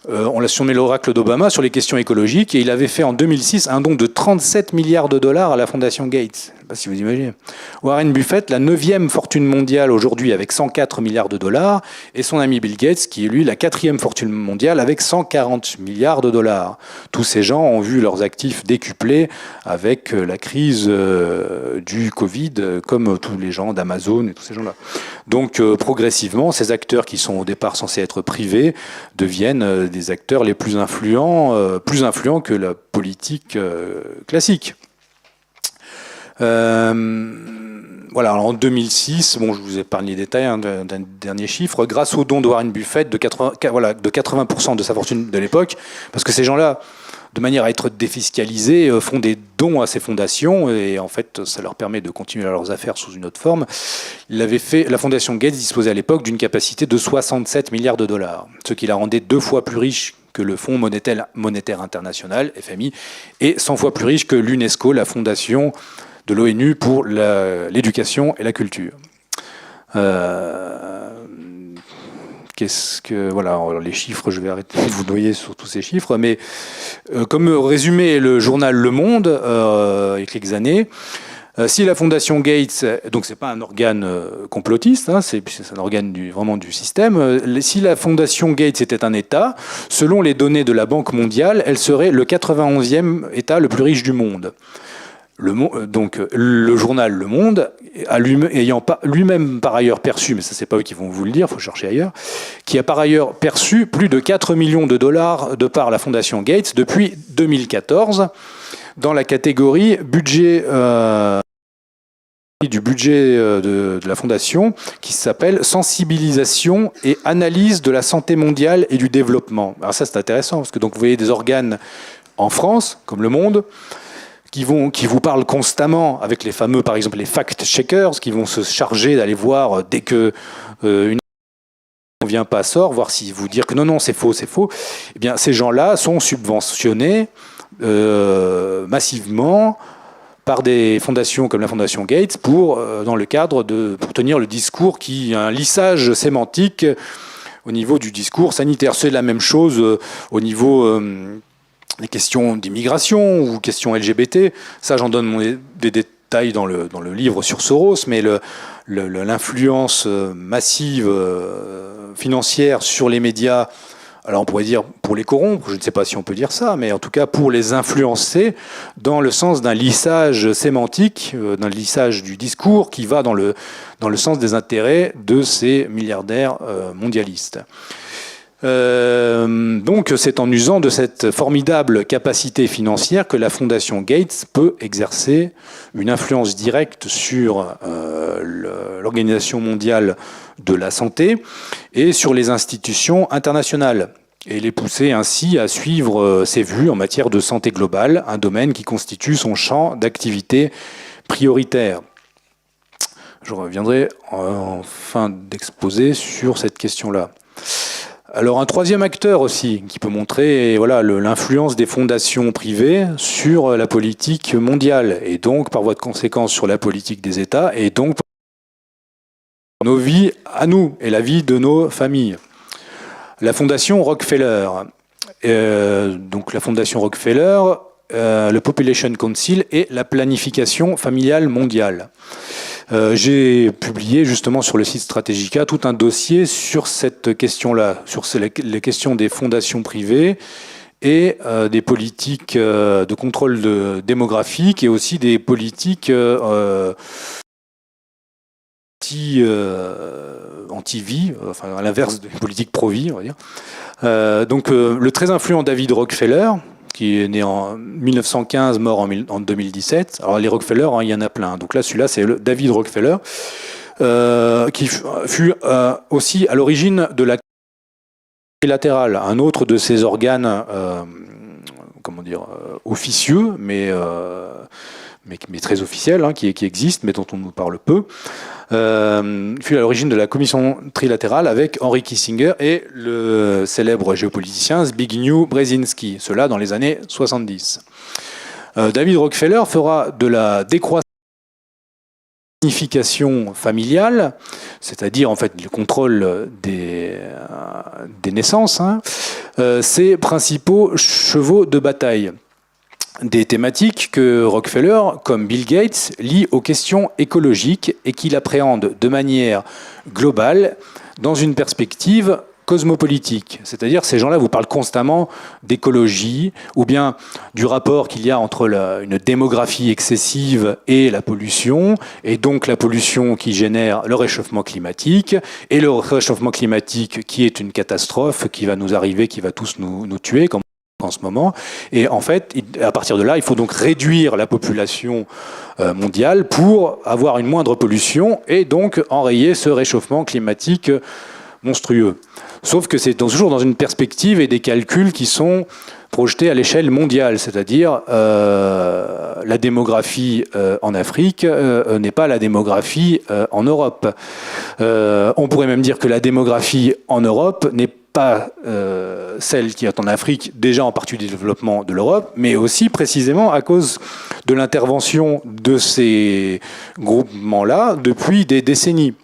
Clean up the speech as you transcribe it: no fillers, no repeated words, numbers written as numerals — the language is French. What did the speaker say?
On l'a surnommé l'oracle d'Obama sur les questions écologiques, et il avait fait en 2006 un don de 37 milliards de dollars à la Fondation Gates. Je ne sais pas si vous imaginez. Warren Buffett, la 9e fortune mondiale aujourd'hui avec 104 milliards de dollars, et son ami Bill Gates, qui est lui la 4e fortune mondiale avec 140 milliards de dollars. Tous ces gens ont vu leurs actifs décuplés avec la crise du Covid, comme tous les gens d'Amazon et tous ces gens-là. Donc progressivement, ces acteurs qui sont au départ censés être privés deviennent des acteurs les plus influents que la politique classique. Voilà, alors en 2006, bon, je vous épargne les détails d'un dernier chiffre, grâce au don de Warren Buffett de 80% de sa fortune de l'époque, parce que ces gens-là, de manière à être défiscalisés, font des dons à ces fondations, et en fait, ça leur permet de continuer leurs affaires sous une autre forme. La fondation Gates disposait à l'époque d'une capacité de 67 milliards de dollars, ce qui la rendait 2 fois plus riche que le Fonds monétaire international, FMI, et 100 fois plus riche que l'UNESCO, la fondation de l'ONU pour l'éducation et la culture. Voilà, alors les chiffres, je vais arrêter de vous noyer sur tous ces chiffres, mais comme résumé le journal Le Monde, il y a quelques années, si la Fondation Gates, donc c'est pas un organe complotiste, hein, c'est un organe vraiment du système, si la Fondation Gates était un État, selon les données de la Banque mondiale, elle serait le 91e État le plus riche du monde. Donc le journal Le Monde, ayant lui-même par ailleurs perçu, mais ça c'est pas eux qui vont vous le dire, il faut chercher ailleurs, qui a par ailleurs perçu plus de 4 millions de dollars de par la Fondation Gates depuis 2014 dans la catégorie budget du budget de la Fondation qui s'appelle Sensibilisation et analyse de la santé mondiale et du développement. Alors ça c'est intéressant parce que donc vous voyez des organes en France comme Le Monde qui vous parlent constamment avec les fameux, par exemple, les fact-checkers, qui vont se charger d'aller voir dès que une ne vient pas sort, voir si vous dire que non, c'est faux. Eh bien, ces gens-là sont subventionnés massivement par des fondations comme la Fondation Gates pour tenir le discours qui a un lissage sémantique au niveau du discours sanitaire. C'est la même chose au niveau des questions d'immigration ou questions LGBT, ça j'en donne des détails dans le livre sur Soros, mais l'influence massive financière sur les médias, alors on pourrait dire pour les corrompre, je ne sais pas si on peut dire ça, mais en tout cas pour les influencer dans le sens d'un lissage sémantique, d'un lissage du discours qui va dans le sens des intérêts de ces milliardaires mondialistes. Donc c'est en usant de cette formidable capacité financière que la Fondation Gates peut exercer une influence directe sur l'Organisation mondiale de la santé et sur les institutions internationales et les pousser ainsi à suivre ses vues en matière de santé globale, un domaine qui constitue son champ d'activité prioritaire. Je reviendrai en fin d'exposé sur cette question-là. Alors un troisième acteur aussi qui peut montrer l'influence des fondations privées sur la politique mondiale et donc par voie de conséquence sur la politique des États et donc nos vies à nous et la vie de nos familles. La fondation Rockefeller, donc la fondation Rockefeller, le Population Council et la planification familiale mondiale. J'ai publié justement sur le site Strategica tout un dossier sur cette question-là, sur les questions des fondations privées et des politiques de contrôle démographique et aussi des politiques anti-vie, enfin à l'inverse des politiques pro-vie, on va dire. Donc le très influent David Rockefeller, qui est né en 1915, mort en 2017. Alors les Rockefeller, il y en a plein. Donc là, celui-là, c'est David Rockefeller, qui fut aussi à l'origine de la trilatérale, un autre de ces organes, officieux, mais très officiel, hein, qui existe, mais dont on nous parle peu, fut à l'origine de la commission trilatérale avec Henry Kissinger et le célèbre géopoliticien Zbigniew Brzezinski, cela dans les années 70. David Rockefeller fera de la décroissance planification familiale, c'est-à-dire en fait le contrôle des naissances, ses principaux chevaux de bataille. Des thématiques que Rockefeller, comme Bill Gates, lie aux questions écologiques et qu'il appréhende de manière globale dans une perspective cosmopolitique. C'est-à-dire ces gens-là vous parlent constamment d'écologie ou bien du rapport qu'il y a entre une démographie excessive et la pollution, et donc la pollution qui génère le réchauffement climatique, et le réchauffement climatique qui est une catastrophe qui va nous arriver, qui va tous nous tuer, comme en ce moment. Et en fait, à partir de là, il faut donc réduire la population mondiale pour avoir une moindre pollution et donc enrayer ce réchauffement climatique monstrueux. Sauf que c'est toujours dans une perspective et des calculs qui sont projetés à l'échelle mondiale, c'est-à-dire la démographie en Afrique n'est pas la démographie en Europe. On pourrait même dire que la démographie en Europe n'est pas celle qui est en Afrique, déjà en partie du développement de l'Europe, mais aussi précisément à cause de l'intervention de ces groupements-là depuis des décennies.